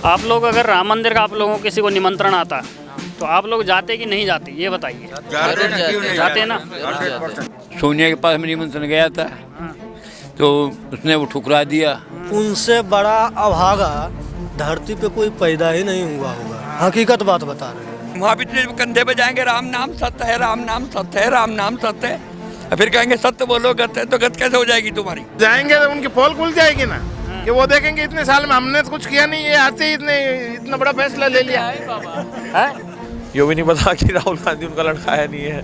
आप लोग अगर राम मंदिर का आप लोगों को किसी को निमंत्रण आता तो आप लोग जाते कि नहीं जाते, ये बताइए। जाते हैं ना। सोनिया के पास में निमंत्रण गया था तो उसने वो ठुकरा दिया। उनसे बड़ा अभागा धरती पे कोई पैदा ही नहीं हुआ होगा, हकीकत बात बता रहे हैं। वहाँ भी कंधे पे जाएंगे, राम नाम सत्य है, राम नाम सत्य है, राम नाम सत्य है, फिर कहेंगे सत्य बोलो गत है, तो गत कैसे हो जाएगी तुम्हारी? जाएंगे तो उनकी पोल खुल जाएगी ना, कि वो देखेंगे इतने साल में हमने तो कुछ किया नहीं, ये आते ही इतना बड़ा फैसला ले लिया है। यो भी नहीं पता कि राहुल गांधी उनका लड़का है नहीं है।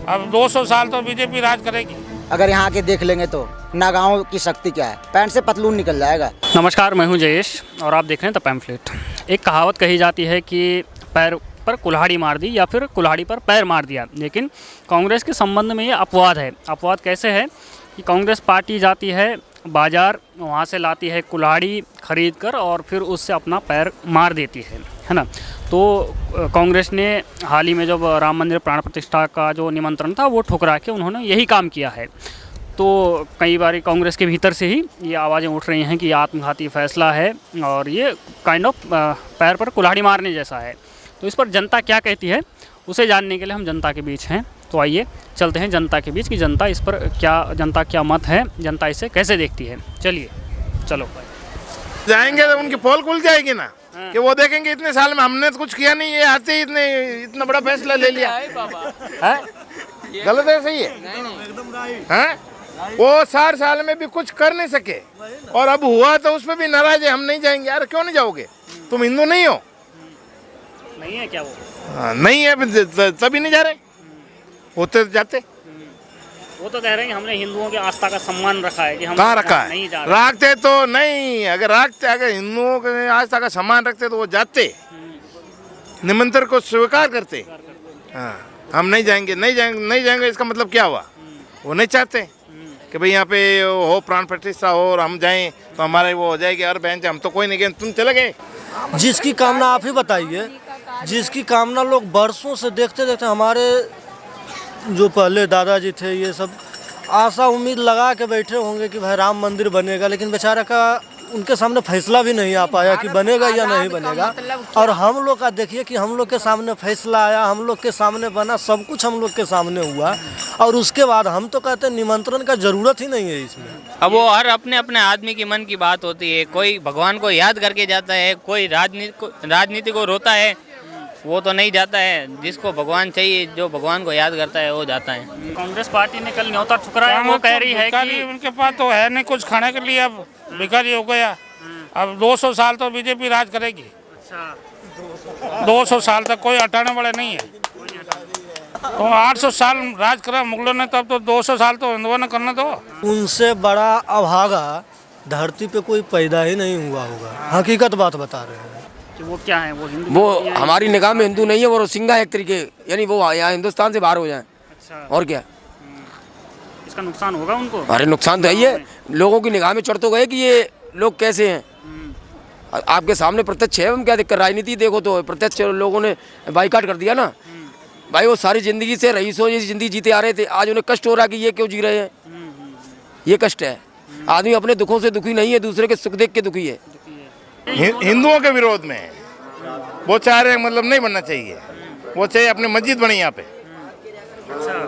अब 200 साल तो बीजेपी राज करेगी। अगर यहाँ के देख लेंगे तो नागांव की शक्ति क्या है, पैंट से पतलून निकल जाएगा। नमस्कार, मैं हूं जयेश और आप देख रहे हैं द पैम्फलेट। एक कहावत कही जाती है कि पैर पर कुल्हाड़ी मार दी या फिर कुल्हाड़ी पर पैर मार दिया, लेकिन कांग्रेस के संबंध में ये अपवाद है। अपवाद कैसे है कि कांग्रेस पार्टी जाती है बाज़ार, वहाँ से लाती है कुल्हाड़ी खरीद कर और फिर उससे अपना पैर मार देती है ना। तो कांग्रेस ने हाल ही में जब राम मंदिर प्राण प्रतिष्ठा का जो निमंत्रण था वो ठुकरा के उन्होंने यही काम किया है। तो कई बार कांग्रेस के भीतर से ही ये आवाज़ें उठ रही हैं कि आत्मघाती फैसला है और ये काइंड ऑफ पैर पर कुल्हाड़ी मारने जैसा है। तो इस पर जनता क्या कहती है उसे जानने के लिए हम जनता के बीच हैं। तो आइए चलते हैं जनता के बीच कि जनता इस पर क्या मत है, जनता इसे कैसे देखती है। चलिए चलो जाएंगे तो उनकी पोल खुल जाएगी ना, कि वो देखेंगे इतने साल में हमने तो कुछ किया नहीं, ये आते ही इतना बड़ा फैसला ले लिया है। गलत है, सही है? वो 4 साल में भी कुछ कर नहीं सके और अब हुआ तो उस पर भी नाराज है, हम नहीं जाएंगे। यार क्यों नहीं जाओगे? तुम हिंदू नहीं हो? नहीं है क्या वो? नहीं है तभी नहीं जा रहे, होते तो जाते। वो तो कह रहे हैं हमने हिंदुओं की आस्था का सम्मान रखा है कि हम कहाँ रखा है? नहीं जा रहे। रखते तो नहीं, अगर हिंदुओं के आस्था का सम्मान रखते तो वो जाते, निमंत्रण को स्वीकार करते। हाँ, हम नहीं जाएंगे इसका मतलब क्या हुआ? वो नहीं चाहते कि भाई यहाँ पे हो प्राण प्रतिष्ठा हो और हम जाएं तो हमारे वो हो जाएगी। और बहन हम तो कोई नहीं गए, तुम चले गए। जिसकी कामना आप ही बताइए, जिसकी कामना लोग बरसों से देखते देखते, हमारे जो पहले दादाजी थे ये सब आशा उम्मीद लगा के बैठे होंगे कि भाई राम मंदिर बनेगा, लेकिन बेचारा का उनके सामने फैसला भी नहीं आ पाया कि बनेगा या नहीं बनेगा। और हम लोग का देखिए कि हम लोग के सामने फैसला आया, हम लोग के सामने बना, सब कुछ हम लोग के सामने हुआ और उसके बाद हम तो कहते हैं निमंत्रण का ज़रूरत ही नहीं है इसमें। अब वो हर अपने अपने आदमी की मन की बात होती है। कोई भगवान को याद करके जाता है, कोई राजनीति को रोता है, वो तो नहीं जाता है। जिसको भगवान चाहिए, जो भगवान को याद करता है वो जाता है। कांग्रेस पार्टी ने कल न्योता ठुकराया, वो कह रही है कि उनके पास तो है नहीं कुछ खाने के लिए, अब भिखारी हो गया। अब 200 साल तो बीजेपी राज करेगी। अच्छा, 200 साल तक कोई हटाने वाले नहीं है। तो 800 साल राज करा मुगलों ने, तब तो 200 साल तो हिंदुओं ने करना दो। उनसे बड़ा अभागा धरती पे कोई पैदा ही नहीं हुआ होगा, हकीकत बात बता रहे हैं। वो क्या है? वो हिंदू, वो हमारी निगाह में हिंदू नहीं है, वो सिंगा एक तरीके, यानी वो यहाँ हिंदुस्तान से बाहर हो जाए। अच्छा, और क्या? इसका नुकसान होगा उनको? अरे नुकसान तो है, ये लोगों की निगाह में चढ़ तो गए कि ये लोग कैसे हैं। आपके सामने प्रत्यक्ष है, हम क्या दिक्कत? राजनीति देखो तो प्रत्यक्ष लोगों ने बाइकाट कर दिया ना भाई। वो सारी जिंदगी से रईसों जैसी जिंदगी जीते आ रहे थे, आज उन्हें कष्ट हो रहा है कि ये क्यों जी रहे हैं। ये कष्ट है। आदमी अपने दुखों से दुखी नहीं है, दूसरे के सुख देख के दुखी है। हिंदुओं के विरोध में है। वो चाह रहे मतलब नहीं बनना चाहिए, वो चाहिए अपनी मस्जिद बने यहाँ पे।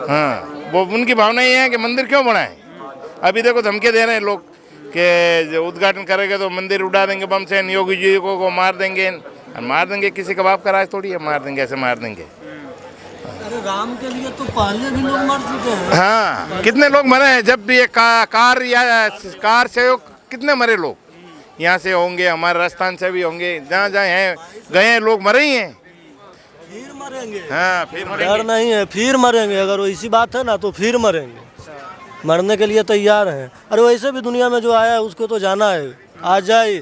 हाँ, वो उनकी भावना ये है कि मंदिर क्यों बनाए। अभी देखो धमकी दे रहे हैं लोग कि उद्घाटन करेंगे तो मंदिर उड़ा देंगे बम से, योगी जी को मार देंगे। किसी का बाप का राज थोड़ी है, मार देंगे, ऐसे मार देंगे। अरे राम के लिए तो पहले भी लोग मर चुके हैं। हाँ, कितने लोग मरे हैं। जब भी ये कार से कितने मरे लोग, यहाँ से होंगे, हमारे राजस्थान से भी होंगे, जहाँ हैं गए हैं लोग, मरे ही हैं, फिर मरेंगे। हाँ, फिर डर नहीं है, फिर मरेंगे। अगर वैसी बात है ना तो फिर मरेंगे, मरने के लिए तैयार हैं। अरे वैसे भी दुनिया में जो आया है उसको तो जाना है, आज जाए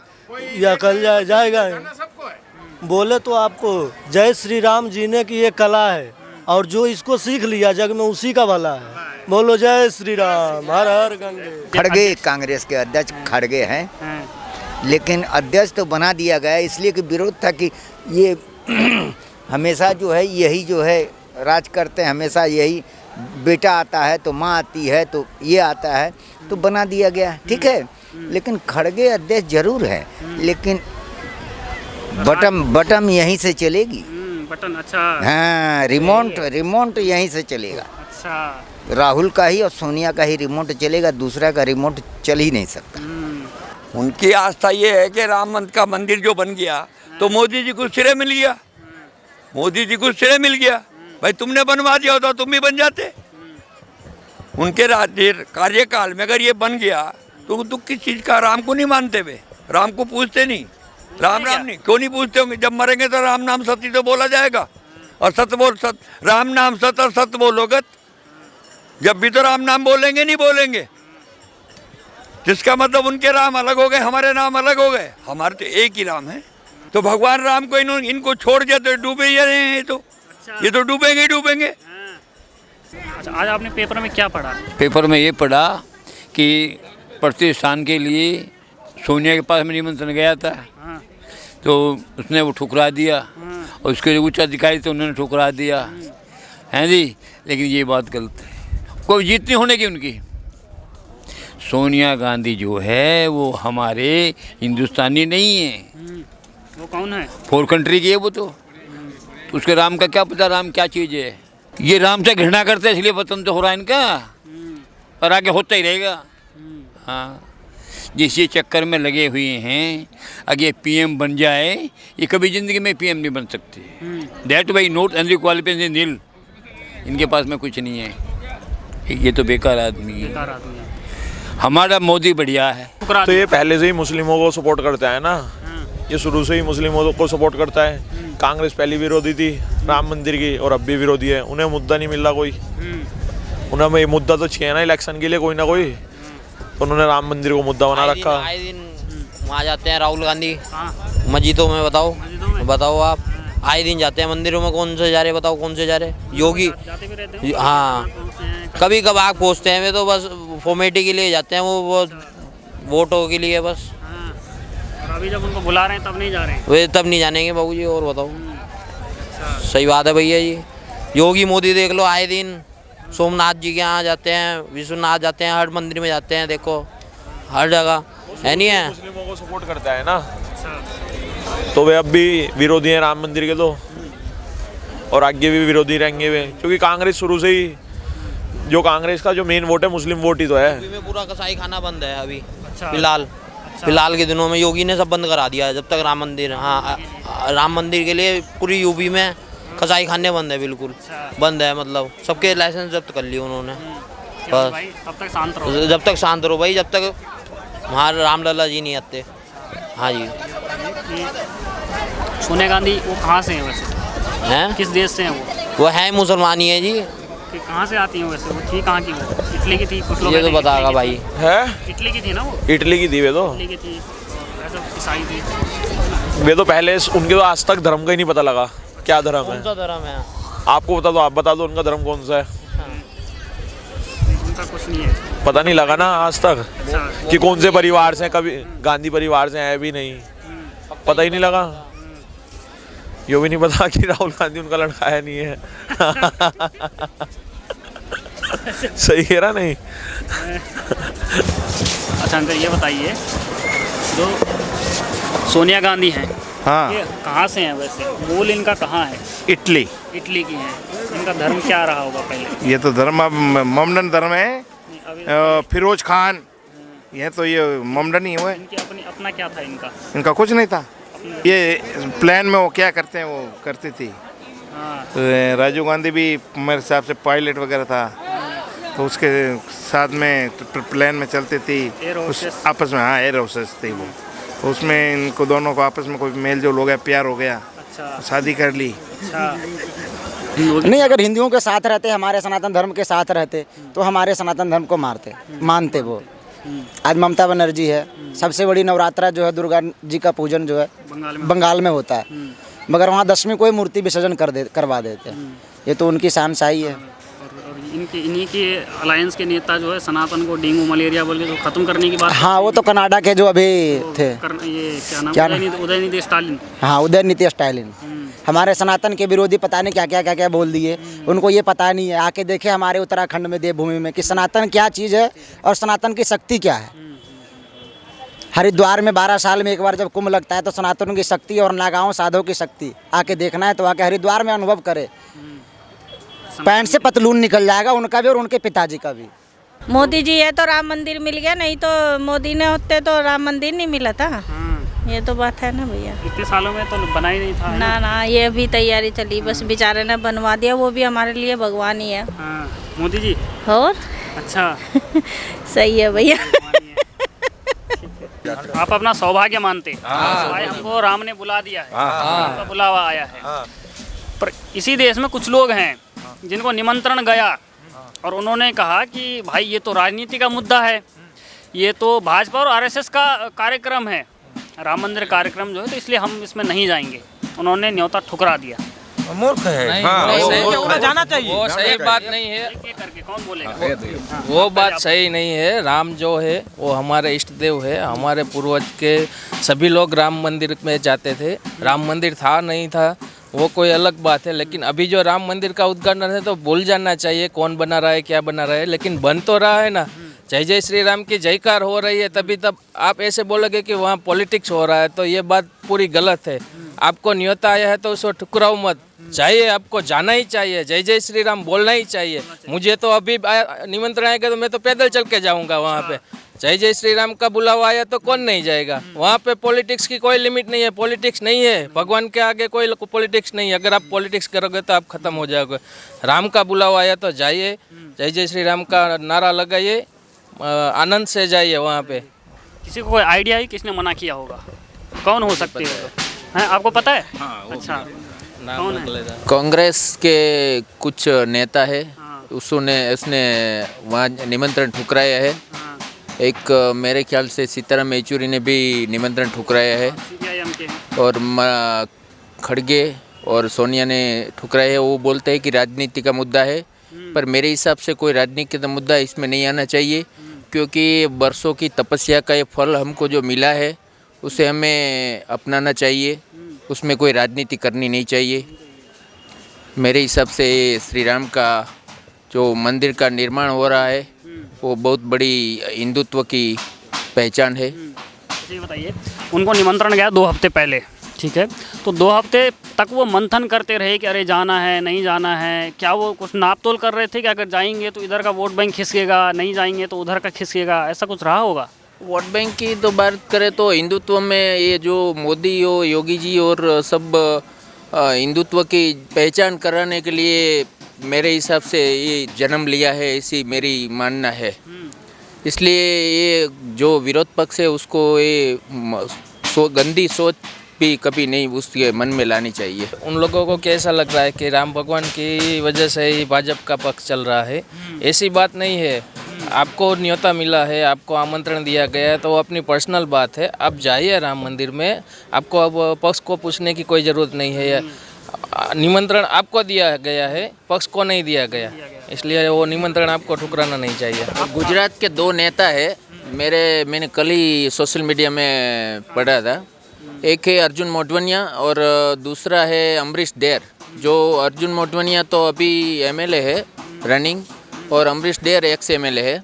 या कल जाएगा। बोले तो आपको जय श्री राम जीने की ये कला है और जो इसको सीख लिया जग में उसी का भला है। बोलो जय श्री राम, हर हर गंगे। खड़गे कांग्रेस के अध्यक्ष खड़गे हैं, लेकिन अध्यक्ष तो बना दिया गया इसलिए कि विरोध था कि ये हमेशा जो है यही जो है राज करते हैं, हमेशा यही बेटा आता है तो माँ आती है तो ये आता है, तो बना दिया गया। ठीक है, लेकिन खड़गे अध्यक्ष जरूर है, लेकिन बटम यहीं से चलेगी। बटन अच्छा। हाँ, रिमोट यहीं से चलेगा। अच्छा। राहुल का ही और सोनिया का ही रिमोट चलेगा, दूसरा का रिमोट चल ही नहीं सकता। उनकी आस्था ये है कि राम का मंदिर जो बन गया तो मोदी जी को श्रेय मिल गया, मोदी जी को श्रेय मिल गया। भाई तुमने बनवा दिया होता तुम भी बन जाते। उनके राज्य कार्यकाल में अगर ये बन गया तो किस चीज़ का राम को नहीं मानते वे, राम को पूछते नहीं, राम नहीं क्यों नहीं पूछते होंगे? जब मरेंगे तो राम नाम सत्य तो बोला जाएगा, और राम नाम सत्य और सत्य बोलोगे, जब भी तो राम नाम बोलेंगे नहीं बोलेंगे, जिसका मतलब उनके राम अलग हो गए, हमारे नाम अलग हो गए। हमारे तो एक ही राम है। तो भगवान राम को इनको छोड़ दिया तो डूबे ही रहे हैं। ये तो डूबेंगे ही डूबेंगे। अच्छा, आज आपने पेपर में क्या पढ़ा? पेपर में ये पढ़ा कि प्रतिष्ठान के लिए सोनिया के पास में निमंत्रण गया था, तो उसने वो ठुकरा दिया, और उसके जो उच्च अधिकारी थे उन्होंने ठुकरा दिया, हैं जी। लेकिन ये बात गलत है, कोई जीत नहीं होने की उनकी। सोनिया गांधी जो है वो हमारे हिंदुस्तानी नहीं है। वो कौन है? फोर कंट्री की है वो तो उसके राम का क्या पता, राम क्या चीज़ है। ये राम से घृणा करते हैं इसलिए पतन तो हो रहा है इनका, और आगे होता ही रहेगा। हाँ, जिस ये चक्कर में लगे हुए हैं, अगर ये पीएम बन जाए, ये कभी ज़िंदगी में पीएम नहीं बन सकते। That why not and qualification nil, इनके पास में कुछ नहीं है, ये तो बेकार आदमी है। हमारा मोदी बढ़िया है। तो ये पहले से ही मुस्लिमों को सपोर्ट करता है ना, ये शुरू से ही मुस्लिमों को सपोर्ट करता है। कांग्रेस पहली विरोधी थी राम मंदिर की, और अब भी विरोधी है। उन्हें मुद्दा नहीं मिल रहा कोई, उन्हें मुद्दा तो चाहिए ना इलेक्शन के लिए कोई ना कोई, तो उन्होंने राम मंदिर को मुद्दा बना रखा। आए दिन वहाँ जाते हैं राहुल गांधी मस्जिदों में, बताओ आप, आए दिन जाते हैं मंदिरों में। कौन से जा रहे बताओ, कौन से जा रहे? योगी, हाँ, कभी कभार पहुँचते हैं वे तो बस फॉर्मेलिटी के लिए जाते हैं, वो वोटों के लिए बस। और अभी जब उनको बुला रहे हैं तब नहीं जा रहे हैं? वे तब नहीं जानेंगे बाबू जी, और बताओ। सही बात है भैया जी। योगी मोदी देख लो, आए दिन सोमनाथ जी के यहाँ जाते हैं, विश्वनाथ जाते हैं, हर मंदिर में जाते हैं, देखो हर जगह है नहीं है। मुस्लिमों को सपोर्ट करता है ना, तो वे अब भी विरोधी हैं राम मंदिर के, तो और आगे भी विरोधी रहेंगे वे, क्योंकि कांग्रेस शुरू से ही, जो कांग्रेस का जो मेन वोट है मुस्लिम वोट ही तो है। में पूरा कसाई खाना बंद है अभी फिलहाल के दिनों में। योगी ने सब बंद करा दिया है जब तक राम मंदिर, हाँ, राम मंदिर के लिए पूरी यूपी में कसाई खाने बंद है, बिल्कुल बंद है। मतलब सबके लाइसेंस जब्त कर लिए उन्होंने। बस तब तक शांत रहो, जब तक शांत रहो भाई, जब तक हमारे रामलला जी नहीं आते। हाँ जी। सोनिया गांधी वो कहाँ से हैं वैसे? हैं? किस देश से हैं वो? है मुसलमान ही है जी। कि कहाँ से आती हैं वैसे? वो थी कहाँ की? वो इटली की थी, कुछ लोग ये तो कहते हैं बताएगा इटली भाई। की थी। है इटली की थी ना वो? इटली की थी वे तो, इटली की थी, ऐसा ईसाई थी। वे तो पहले उनके तो आज तक धर्म का ही नहीं पता लगा क्या धर्म है। कौन सा धर्म है आपको बता दो, आप बता दो उनका धर्म कौन सा है। उनका कुछ नहीं है, पता नहीं लगा ना आज तक कि कौन से परिवार से, कभी गांधी परिवार से है भी नहीं, पता ही नहीं लगा। ये भी नहीं पता कि राहुल गांधी उनका लड़का है नहीं है। सही कह रहा नहीं? अच्छा अंकल ये बताइए, जो सोनिया गांधी हैं, हाँ, ये कहाँ से हैं वैसे? मूल इनका कहाँ है? इटली। इटली की हैं। इनका धर्म क्या रहा होगा पहले? ये तो धर्म अब मोमडन धर्म है, फिरोज खान, ये तो ये मोमडन ही हुए। इनकी अपना क्या था इनका? इनका कुछ नहीं था, ये प्लान में वो क्या करते हैं वो करती थी। हाँ। तो राजीव गांधी भी मेरे हिसाब से पायलट वगैरह था, तो उसके साथ में प्लान में चलती थी उस आपस में। हाँ, एयर होस्टेस थी वो, तो उसमें इनको दोनों को आपस में कोई मेल जोल हो गया, प्यार हो गया, अच्छा, शादी कर ली। अच्छा। नहीं, अगर हिंदुओं के साथ रहते, हमारे सनातन धर्म के साथ रहते, तो हमारे सनातन धर्म को मानते वो। आज ममता बनर्जी है, सबसे बड़ी नवरात्रा जो है दुर्गा जी का पूजन जो है बंगाल में होता है, मगर वहाँ 10वीं कोई मूर्ति विसर्जन करवा देते हैं। ये तो उनकी शानशाही है। और इन्हीं के अलायंस के नेता जो है सनातन को डेंगू मलेरिया बोल के तो खत्म करने की बात। हाँ, वो तो कनाडा के जो अभी थे, ये क्या नाम, उदयनिधि स्टालिन। हाँ, उदयनिधि स्टालिन हमारे सनातन के विरोधी पता नहीं क्या बोल दिए। उनको ये पता नहीं है, आके देखे हमारे उत्तराखंड में देवभूमि में कि सनातन क्या चीज़ है और सनातन की शक्ति क्या है। हरिद्वार में 12 साल में एक बार जब कुंभ लगता है तो सनातन की शक्ति और नागाओं साधुओं की शक्ति आके देखना है तो आके हरिद्वार में अनुभव करे। पैंट से पतलून निकल जाएगा उनका भी और उनके पिताजी का भी। मोदी जी है तो राम मंदिर मिल गया, नहीं तो मोदी ने होते तो राम मंदिर नहीं मिला था। ये तो बात है ना भैया, इतने सालों में तो बना ही नहीं था। ना ये भी तैयारी चली, बस बेचारे ने बनवा दिया, वो भी हमारे लिए भगवान ही है। मोदी जी और अच्छा सही है भैया। आप अपना सौभाग्य मानते भाई, हमको राम ने बुला दिया है, आपका बुलावा आया है। पर इसी देश में कुछ लोग हैं जिनको निमंत्रण गया और उन्होंने कहा कि भाई ये तो राजनीति का मुद्दा है, ये तो भाजपा और आरएसएस का कार्यक्रम है, राम मंदिर कार्यक्रम जो है, तो इसलिए हम इसमें नहीं जाएंगे। उन्होंने न्योता ठुकरा दिया। मूर्ख है। जाना चाहिए, वो सही बात नहीं है। करके कौन बोलेगा? वो बात सही नहीं है। राम जो है वो हमारे इष्ट देव है, हमारे पूर्वज के सभी लोग राम मंदिर में जाते थे। राम मंदिर था नहीं था वो कोई अलग बात है, लेकिन अभी जो राम मंदिर का उद्घाटन है तो भूल जाना चाहिए कौन बना रहा है, क्या बना रहा है, लेकिन बन तो रहा है ना। जय जय श्री राम की जयकार हो रही है, तभी तब आप ऐसे बोलोगे कि वहाँ पॉलिटिक्स हो रहा है, तो ये बात पूरी गलत है। आपको न्योता आया है तो उसको ठुकराओ मत, चाहिए आपको जाना ही चाहिए, जय जय श्री राम बोलना ही चाहिए। मुझे तो अभी निमंत्रण आएगा तो मैं तो पैदल चल के जाऊँगा वहाँ पे। जय जय श्री राम का बुलावा आया तो कौन नहीं जाएगा। वहाँ पे पॉलिटिक्स की कोई लिमिट नहीं है, पॉलिटिक्स नहीं है, भगवान के आगे कोई पॉलिटिक्स नहीं है। अगर आप पॉलिटिक्स करोगे तो आप खत्म हो जाओगे। राम का बुलावा आया तो जाइए, जय जय श्री राम का नारा लगाइए, आनंद से जाइए वहाँ पे। किसी को कोई आइडिया है किसने मना किया होगा? कौन हो सकती है, आपको पता है? अच्छा, कौन है? कांग्रेस के कुछ नेता है, उसने वहाँ निमंत्रण ठुकराया है। एक मेरे ख्याल से सीताराम येचुरी ने भी निमंत्रण ठुकराया है, और खड़गे और सोनिया ने ठुकराया है। वो बोलते हैं कि राजनीति का मुद्दा है, पर मेरे हिसाब से कोई राजनीति का मुद्दा इसमें नहीं आना चाहिए, क्योंकि वर्षों की तपस्या का ये फल हमको जो मिला है उसे हमें अपनाना चाहिए, उसमें कोई राजनीति करनी नहीं चाहिए। मेरे हिसाब से श्री राम का जो मंदिर का निर्माण हो रहा है वो बहुत बड़ी हिंदुत्व की पहचान है। ये बताइए, उनको निमंत्रण गया 2 हफ्ते पहले, ठीक है, तो 2 हफ्ते तक वो मंथन करते रहे कि अरे जाना है नहीं जाना है। क्या वो कुछ नाप तोल कर रहे थे कि अगर जाएंगे तो इधर का वोट बैंक खिसकेगा, नहीं जाएंगे तो उधर का खिसकेगा, ऐसा कुछ रहा होगा? वोट बैंक की तो बात करें तो हिंदुत्व में ये जो मोदी और योगी जी और सब हिंदुत्व की पहचान कराने के लिए मेरे हिसाब से ये जन्म लिया है, ऐसी मेरी मानना है। इसलिए ये जो विरोध पक्ष है उसको ये गंदी सोच भी कभी नहीं उसके मन में लानी चाहिए। उन लोगों को कैसा लग रहा है कि राम भगवान की वजह से ही भाजपा का पक्ष चल रहा है, ऐसी बात नहीं है। आपको न्योता मिला है, आपको आमंत्रण दिया गया है, तो वो अपनी पर्सनल बात है। आप जाइए राम मंदिर में, आपको अब पक्ष को पूछने की कोई ज़रूरत नहीं है। निमंत्रण आपको दिया गया है, पक्ष को नहीं दिया गया, इसलिए वो निमंत्रण आपको ठुकराना नहीं चाहिए। गुजरात के 2 नेता है, मैंने कल ही सोशल मीडिया में पढ़ा था। एक है अर्जुन मोटवानिया और दूसरा है अमरीश डेर। जो अर्जुन मोटवानिया तो अभी एमएलए है रनिंग, और अमरीश डेर एक्स एमएलए है।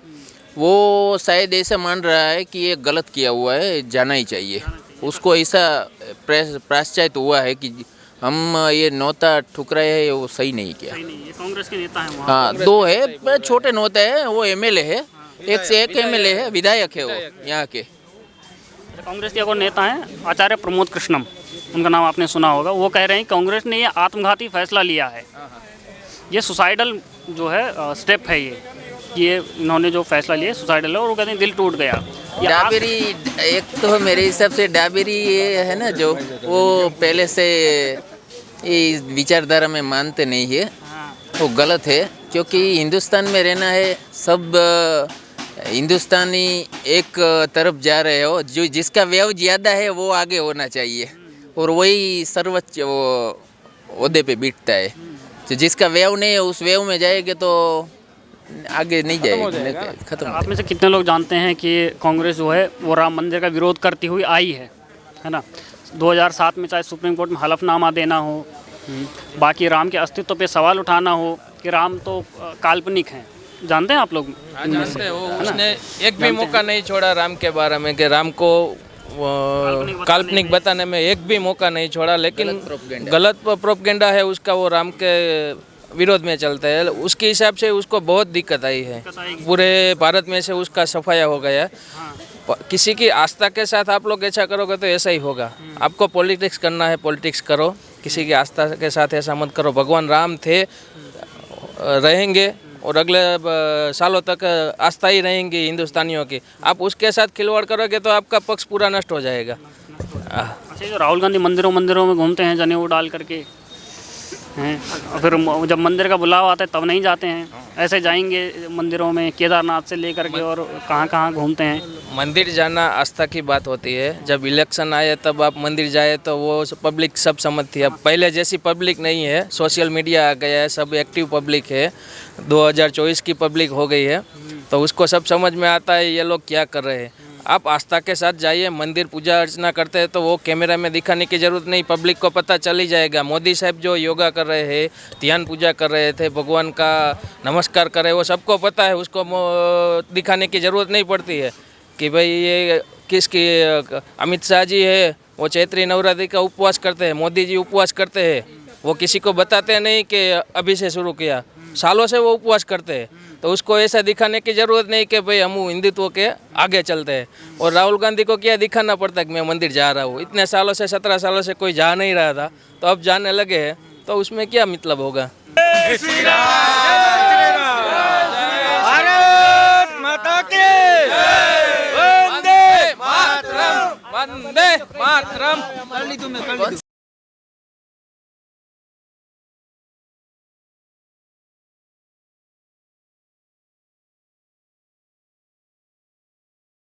वो शायद ऐसा मान रहा है कि ये गलत किया हुआ है, जाना ही चाहिए। उसको ऐसा प्रायश्चित हुआ है कि हम ये न्योता ठुकराए है, वो सही नहीं किया। ये कांग्रेस के नेता हैं वहाँ। हाँ, 2 है, छोटे नोते हैं, वो एमएलए है, एक से एक एमएलए है, विधायक है वो यहाँ के। कांग्रेस के एक और नेता हैं आचार्य प्रमोद कृष्णम, उनका नाम आपने सुना होगा। वो कह रहे हैं कांग्रेस ने ये आत्मघाती फैसला लिया है, ये सुसाइडल जो है स्टेप है, ये इन्होंने जो फैसला लिया सुसाइडल है, और वो कहते हैं दिल टूट गया। डाबेरी एक तो मेरे हिसाब से डाबेरी ये है ना, जो वो पहले से इस विचारधारा में मानते नहीं है, वो गलत है। क्योंकि हिंदुस्तान में रहना है, सब हिंदुस्तानी एक तरफ जा रहे हो, जो जिसका व्यय ज़्यादा है वो आगे होना चाहिए, और वही सर्वोच्च वो ओहदे पे बैठता है। तो जिसका व्यय नहीं है उस व्यय में जाएगा तो आगे नहीं जाएगा, खत्म। आप में से कितने लोग जानते हैं कि कांग्रेस जो है वो राम मंदिर का विरोध करती हुई आई है ना? 2007 में चाहे सुप्रीम कोर्ट में हलफनामा देना हो, बाकी राम के अस्तित्व पे सवाल उठाना हो कि राम तो काल्पनिक हैं, जानते हैं आप लोग? हाँ, जानते हैं। वो उसने एक भी मौका नहीं छोड़ा राम के बारे में कि राम को काल्पनिक बताने में एक भी मौका नहीं छोड़ा, लेकिन गलत प्रोपगेंडा है उसका, वो राम के विरोध में चलता है। उसके हिसाब से उसको बहुत दिक्कत आई है, पूरे भारत में से उसका सफाया हो गया। किसी की आस्था के साथ आप लोग ऐसा करोगे तो ऐसा ही होगा। आपको पॉलिटिक्स करना है, पॉलिटिक्स करो, किसी की आस्था के साथ ऐसा मत करो। भगवान राम थे, रहेंगे और अगले सालों तक आस्था ही रहेंगी हिंदुस्तानियों की। आप उसके साथ खिलवाड़ करोगे तो आपका पक्ष पूरा नष्ट हो जाएगा। अच्छा, जो राहुल गांधी मंदिरों में घूमते हैं जनेऊ डाल करके हैं, और फिर जब मंदिर का बुलावा आता है तब नहीं जाते हैं, ऐसे जाएंगे मंदिरों में केदारनाथ से लेकर के और कहाँ घूमते हैं। मंदिर जाना आस्था की बात होती है। जब इलेक्शन आए तब आप मंदिर जाए तो वो पब्लिक सब समझती है। अब पहले जैसी पब्लिक नहीं है, सोशल मीडिया आ गया है, सब एक्टिव पब्लिक है। 2024 की पब्लिक हो गई है, तो उसको सब समझ में आता है ये लोग क्या कर रहे हैं। आप आस्था के साथ जाइए, मंदिर पूजा अर्चना करते हैं तो वो कैमरा में दिखाने की ज़रूरत नहीं, पब्लिक को पता चल ही जाएगा। मोदी साहब जो योगा कर रहे हैं, ध्यान पूजा कर रहे थे, भगवान का नमस्कार कर रहे हैं, वो सबको पता है। उसको दिखाने की ज़रूरत नहीं पड़ती है कि भाई ये किसकी। अमित शाह जी है, वो चैत्री नवरात्रि का उपवास करते हैं, मोदी जी उपवास करते हैं, वो किसी को बताते नहीं कि अभी से शुरू किया, सालों से वो उपवास करते हैं। तो उसको ऐसा दिखाने की ज़रूरत नहीं कि भाई हम हिंदुत्व के आगे चलते हैं। और राहुल गांधी को क्या दिखाना पड़ता है कि मैं मंदिर जा रहा हूँ? इतने सालों से, 17 सालों से कोई जा नहीं रहा था, तो अब जाने लगे हैं, तो उसमें क्या मतलब होगा? भारत माता की वंदे मातरम, वंदे मातरम।